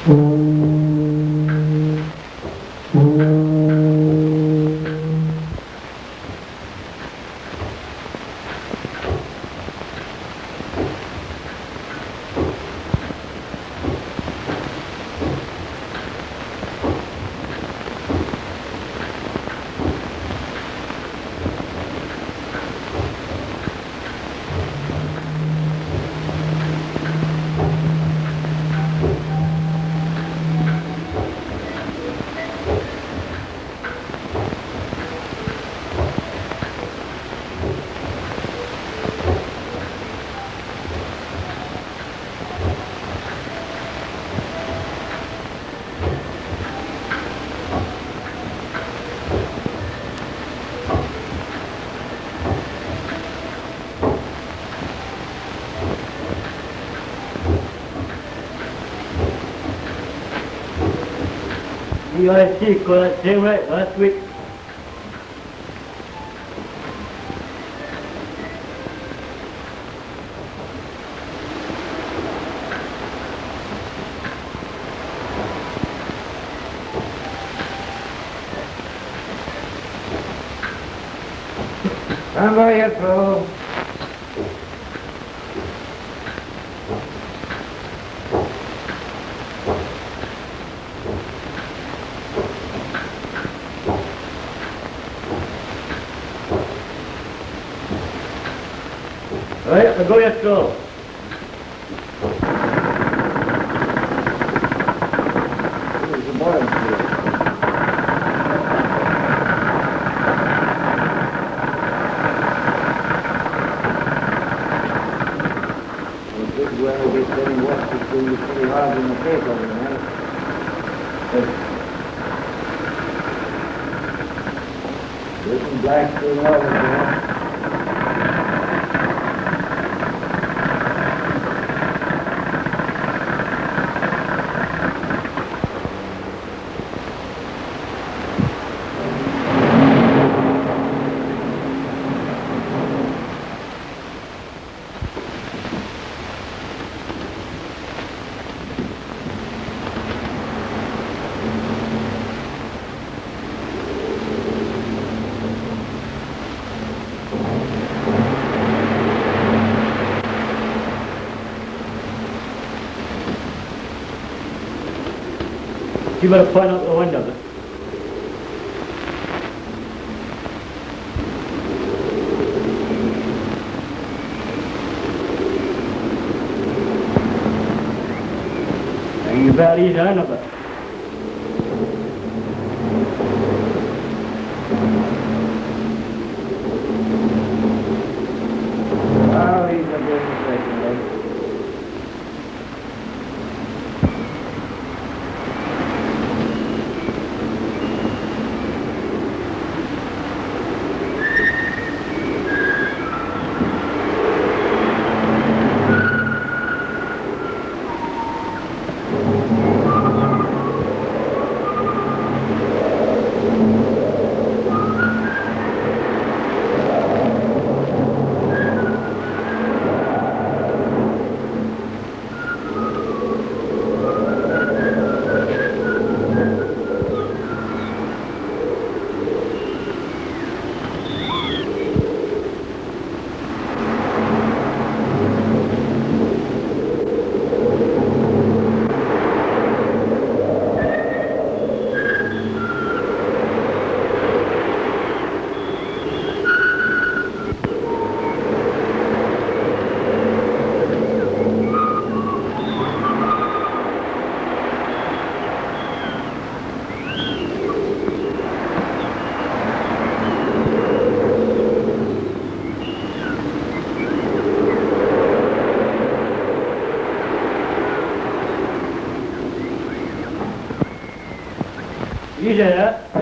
tOC got that same right last week. Stand by your throw. All right, go your throw. Here's the bottom here. This is where we get getting west between the pretty hard in the paper, you know. There's some black thing over there. You better point out the window. And you better ease on of it. Oh, he's a bit mistaken, right? You did that.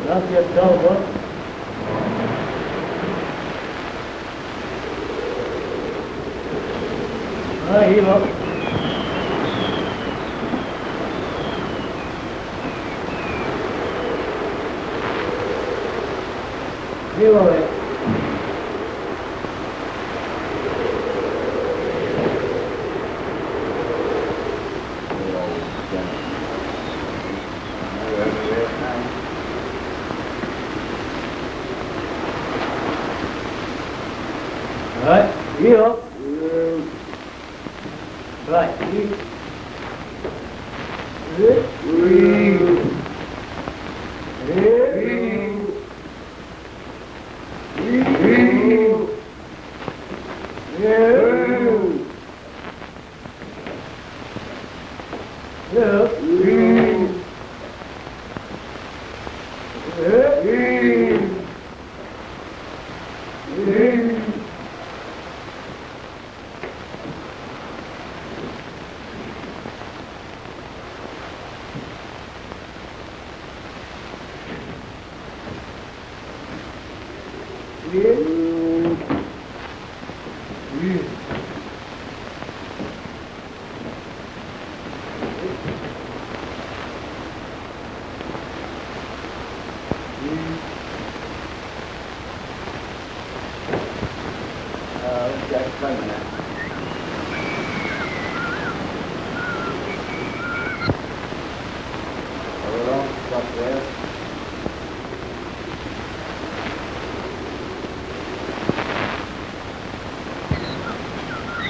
That's your double. Here you go. Here you go. Knee up. Right. Knee.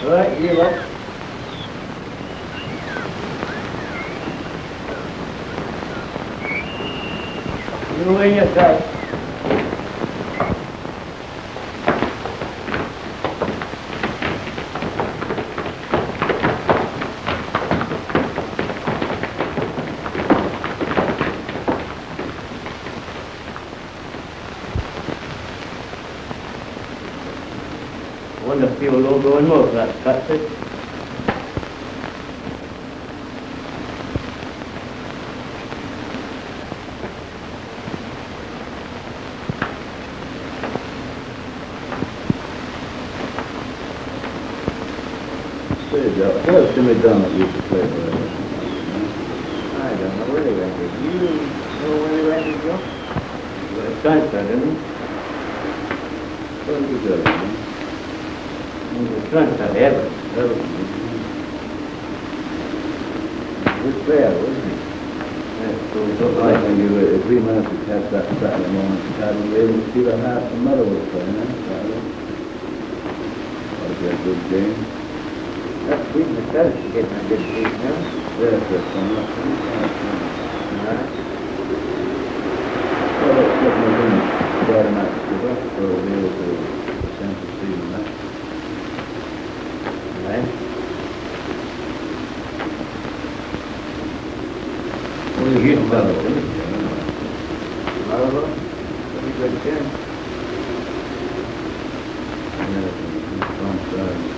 Right, you up. You in your sight. Wonder if people will go and move that, that's it. Where's Jimmy Dunlop used to play for us? I don't know where they rented. You know where they rented, Joe? Well, it's transferred, isn't it? Where did you go? It's transferred, ever. It's fair, wasn't it? I think you were, if we managed to catch that Saturday morning, we'd be able to see the half the mother was playing, Saturday. That would be a good game. That's sweet and the she's getting a good feed now. Yes, that's fine. Alright. Well, let's get them in Friday night to us, so we'll be able to send to see them that. Right. Well, you hear about it, isn't it? Marlowe? Pretty good tune. Yeah, it's on side.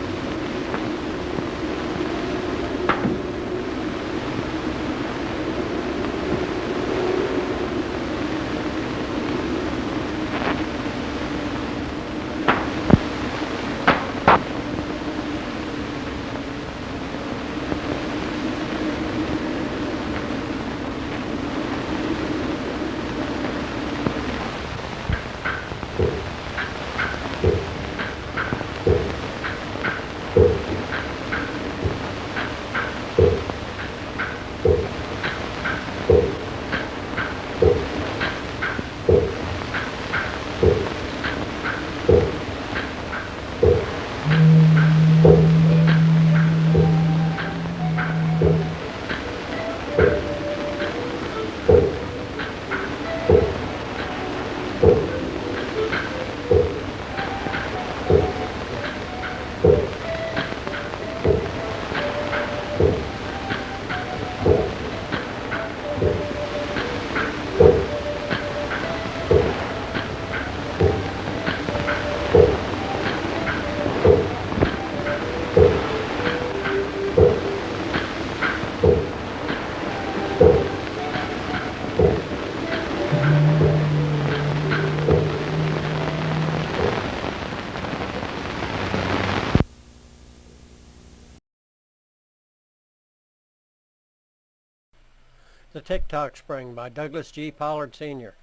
The ttOC Spring by Douglas G. Pollard Sr.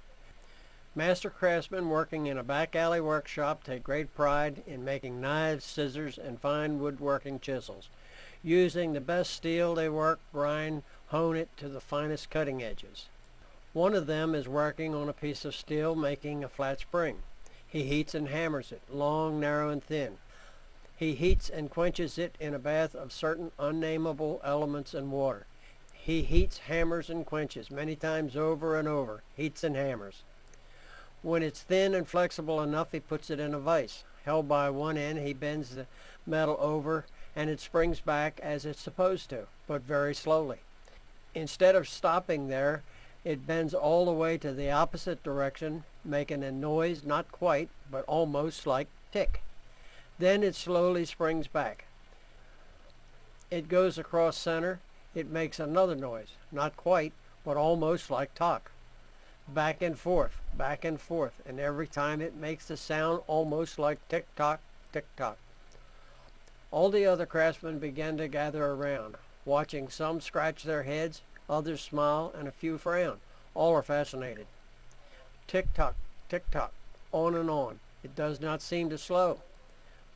Master craftsmen working in a back alley workshop take great pride in making knives, scissors, and fine woodworking chisels. Using the best steel they work, grind, hone it to the finest cutting edges. One of them is working on a piece of steel making a flat spring. He heats and hammers it, long, narrow, and thin. He heats and quenches it in a bath of certain unnameable elements and water. He heats, hammers, and quenches many times over and over, heats and hammers. When it's thin and flexible enough, he puts it in a vise. Held by one end, he bends the metal over, and it springs back as it's supposed to, but very slowly. Instead of stopping there, it bends all the way to the opposite direction, making a noise not quite, but almost like tick. Then it slowly springs back. It goes across center. It makes another noise, not quite, but almost like talk. Back and forth, and every time it makes the sound almost like tick-tock, tick-tock. All the other craftsmen began to gather around, watching. Some scratch their heads, others smile, and a few frown. All are fascinated. Tick-tock, tick-tock, on and on. It does not seem to slow.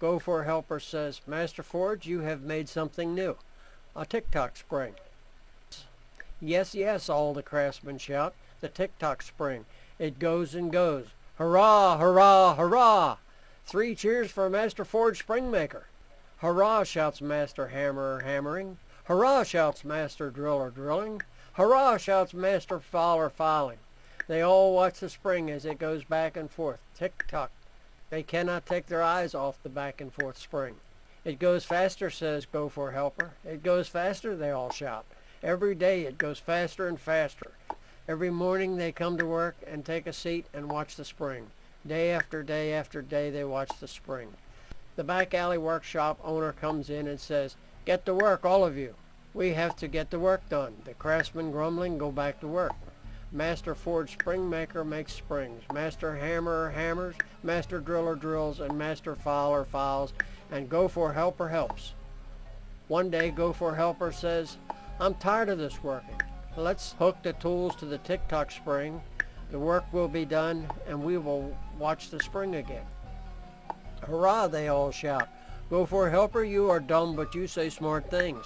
Go for Helper says, Master Forge, you have made something new. A tick-tock spring. Yes, yes, all the craftsmen shout. The tick-tock spring. It goes and goes. Hurrah, hurrah, hurrah! 3 cheers for Master Forge Spring Maker. Hurrah, shouts Master Hammerer hammering. Hurrah, shouts Master Driller drilling. Hurrah, shouts Master Fowler filing. They all watch the spring as it goes back and forth. Tick-tock. They cannot take their eyes off the back and forth spring. It goes faster, says Go for Helper. It goes faster, they all shout. Every day it goes faster and faster. Every morning they come to work and take a seat and watch the spring. Day after day after day they watch the spring. The back alley workshop owner comes in and says, Get to work, all of you. We have to get the work done. The craftsmen, grumbling, go back to work. Master Forge Spring Maker makes springs. Master Hammerer hammers. Master Driller drills. And Master Fowler files. And Go for Helper helps. One day Go for Helper says, I'm tired of this working. Let's hook the tools to the tick-tock spring. The work will be done, and we will watch the spring again. Hurrah, they all shout. Go for Helper, you are dumb, but you say smart things.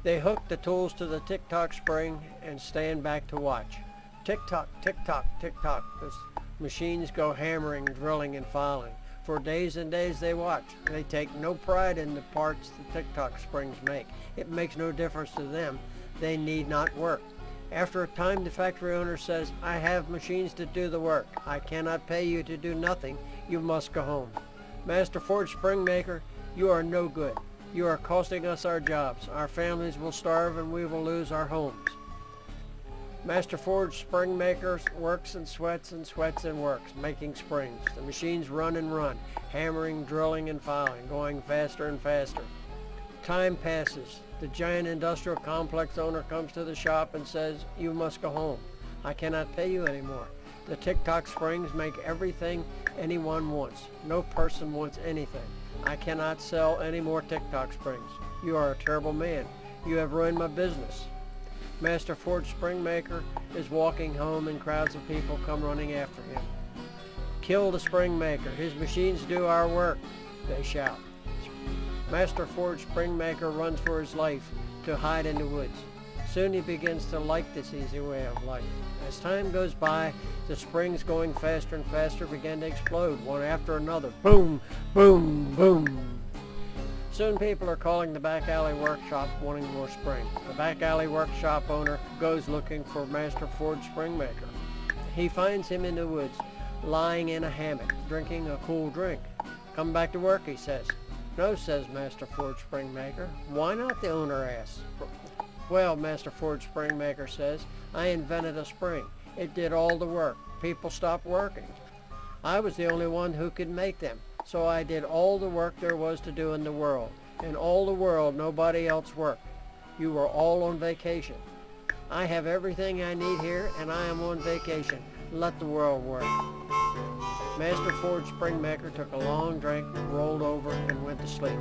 They hook the tools to the tick-tock spring and stand back to watch. Tick-tock, tick-tock, tick-tock. The machines go hammering, drilling, and filing. For days and days they watch. They take no pride in the parts the tick-tock springs make. It makes no difference to them. They need not work. After a time, the factory owner says, I have machines to do the work. I cannot pay you to do nothing. You must go home. Master Forge Spring Maker, you are no good. You are costing us our jobs. Our families will starve and we will lose our homes. Master Forge Spring Maker works and sweats and works, making springs. The machines run and run, hammering, drilling, and filing, going faster and faster. Time passes. The giant industrial complex owner comes to the shop and says, You must go home. I cannot pay you anymore. The tick-tock springs make everything anyone wants. No person wants anything. I cannot sell any more tick-tock springs. You are a terrible man. You have ruined my business. Master Forge Spring Maker is walking home and crowds of people come running after him. Kill the Spring Maker. His machines do our work, they shout. Master Forge Spring Maker runs for his life to hide in the woods. Soon he begins to like this easy way of life. As time goes by, the springs going faster and faster begin to explode, one after another. Boom, boom, boom. Soon people are calling the back alley workshop wanting more spring. The back alley workshop owner goes looking for Master Forge Spring Maker. He finds him in the woods, lying in a hammock, drinking a cool drink. Come back to work, he says. No, says Master Forge Spring Maker. Why not, the owner asks. Well, Master Forge Spring Maker says, I invented a spring. It did all the work. People stopped working. I was the only one who could make them. So I did all the work there was to do in the world. In all the world, nobody else worked. You were all on vacation. I have everything I need here, and I am on vacation. Let the world work. Master Forge Spring Maker took a long drink, rolled over, and went to sleep.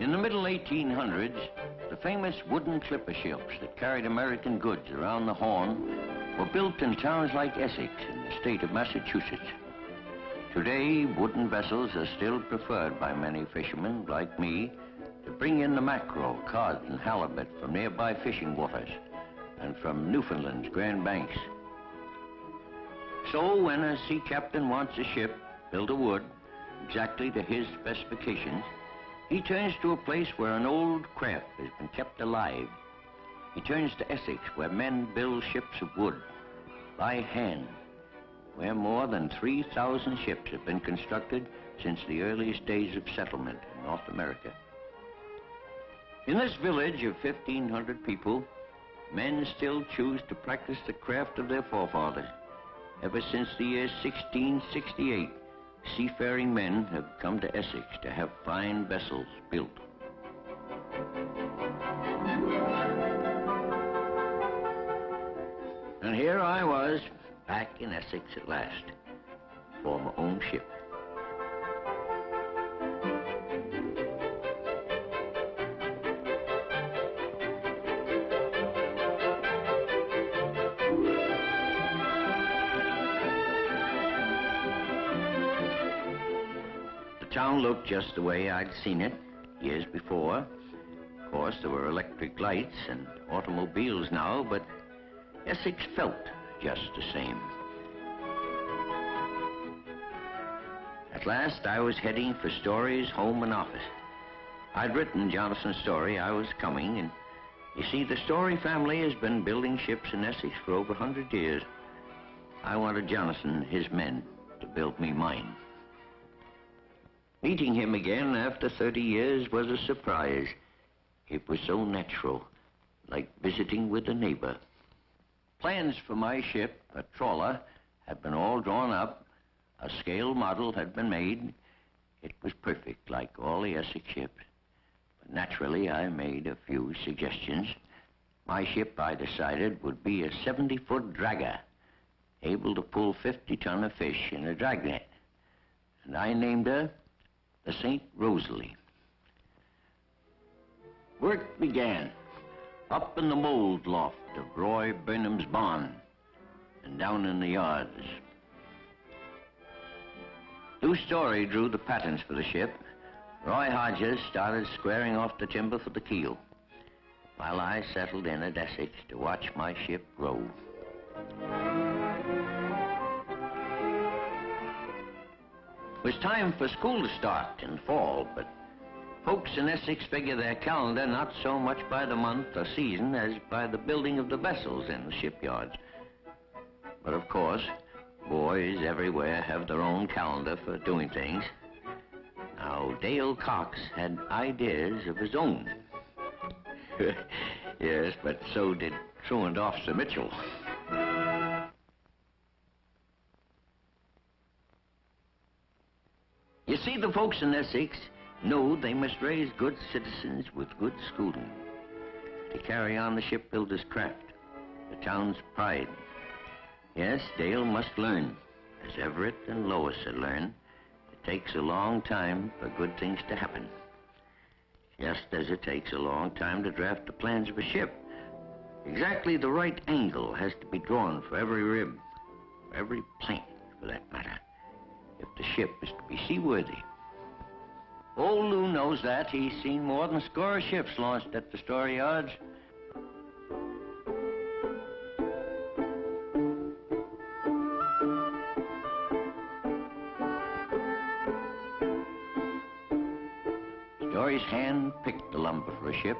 In the middle 1800s, the famous wooden clipper ships that carried American goods around the Horn were built in towns like Essex in the state of Massachusetts. Today, wooden vessels are still preferred by many fishermen like me to bring in the mackerel, cod, and halibut from nearby fishing waters and from Newfoundland's Grand Banks. So when a sea captain wants a ship built of wood exactly to his specifications, he turns to a place where an old craft has been kept alive. He turns to Essex, where men build ships of wood by hand, where more than 3,000 ships have been constructed since the earliest days of settlement in North America. In this village of 1,500 people, men still choose to practice the craft of their forefathers. Ever since the year 1668, seafaring men have come to Essex to have fine vessels built. And here I was, back in Essex at last, for my own ship. The town looked just the way I'd seen it years before. Of course, there were electric lights and automobiles now, but Essex felt just the same. At last, I was heading for Story's home and office. I'd written Jonathan's story I was coming, and you see, the Story family has been building ships in Essex for over 100 years. I wanted Jonathan and his men to build me mine. Meeting him again after 30 years was a surprise. It was so natural, like visiting with a neighbor. Plans for my ship, a trawler, had been all drawn up. A scale model had been made. It was perfect, like all the Essex ships. But naturally, I made a few suggestions. My ship, I decided, would be a 70-foot dragger, able to pull 50 ton of fish in a dragnet. And I named her the St. Rosalie. Work began up in the mold loft of Roy Burnham's barn and down in the yards. Lou Story drew the patterns for the ship. Roy Hodges started squaring off the timber for the keel, while I settled in at Essex to watch my ship grow. It was time for school to start in fall, but folks in Essex figure their calendar not so much by the month or season as by the building of the vessels in the shipyards. But of course, boys everywhere have their own calendar for doing things. Now, Dale Cox had ideas of his own. Yes, but so did Truant Officer Mitchell. You see, the folks in Essex know they must raise good citizens with good schooling to carry on the shipbuilder's craft, the town's pride. Yes, Dale must learn, as Everett and Lois had learned. It takes a long time for good things to happen, just as it takes a long time to draft the plans of a ship. Exactly the right angle has to be drawn for every rib, for every plank, for that matter, if the ship is to be seaworthy. Old Lou knows that. He's seen more than a score of ships launched at the Story yards. Story's hand-picked the lumber for a ship,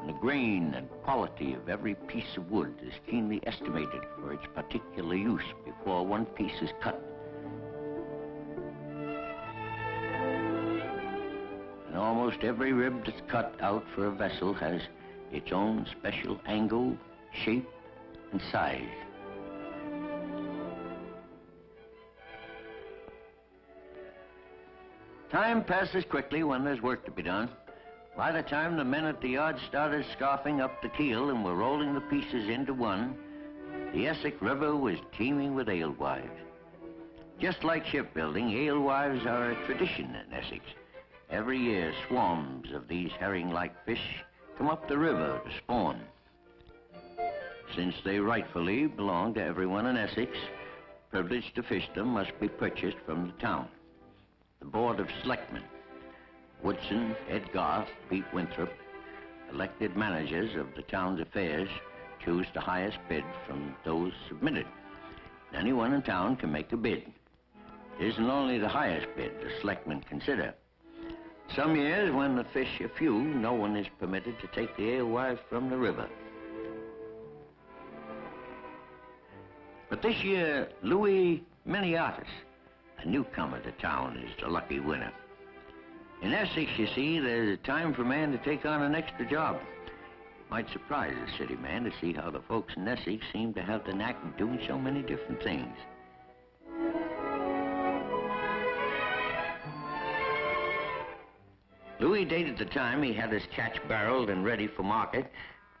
and the grain and quality of every piece of wood is keenly estimated for its particular use before one piece is cut. And almost every rib that's cut out for a vessel has its own special angle, shape, and size. Time passes quickly when there's work to be done. By the time the men at the yard started scarfing up the keel and were rolling the pieces into one, the Essex River was teeming with alewives. Just like shipbuilding, alewives are a tradition in Essex. Every year, swarms of these herring-like fish come up the river to spawn. Since they rightfully belong to everyone in Essex, privilege to fish them must be purchased from the town. The Board of Selectmen, Woodson, Edgar, Pete Winthrop, elected managers of the town's affairs, choose the highest bid from those submitted. Anyone in town can make a bid. It isn't only the highest bid the selectmen consider. Some years, when the fish are few, no one is permitted to take the alewife from the river. But this year, Louis Miniatis, a newcomer to town, is the lucky winner. In Essex, you see, there's a time for a man to take on an extra job. Might surprise a city man to see how the folks in Essex seem to have the knack of doing so many different things. Louis dated the time he had his catch barreled and ready for market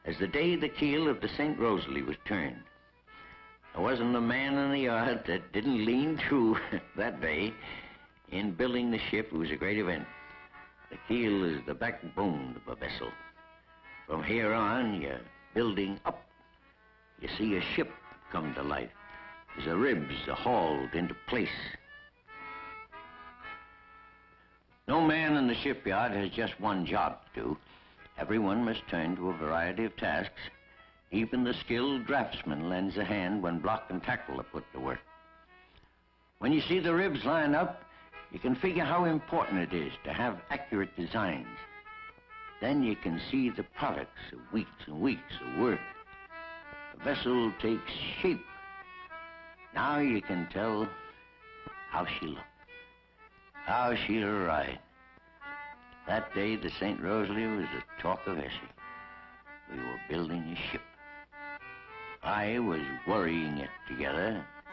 as the day the keel of the St. Rosalie was turned. There wasn't a man in the yard that didn't lean true that day. In building the ship, it was a great event. The keel is the backbone of a vessel. From here on, you're building up. You see a ship come to life as the ribs are hauled into place. No man in the shipyard has just one job to do. Everyone must turn to a variety of tasks. Even the skilled draftsman lends a hand when block and tackle are put to work. When you see the ribs line up, you can figure how important it is to have accurate designs. Then you can see the products of weeks and weeks of work. The vessel takes shape. Now you can tell how she looked, how she'd ride. That day, the St. Rosalie was the talk of Essex. We were building a ship. I was worrying it together.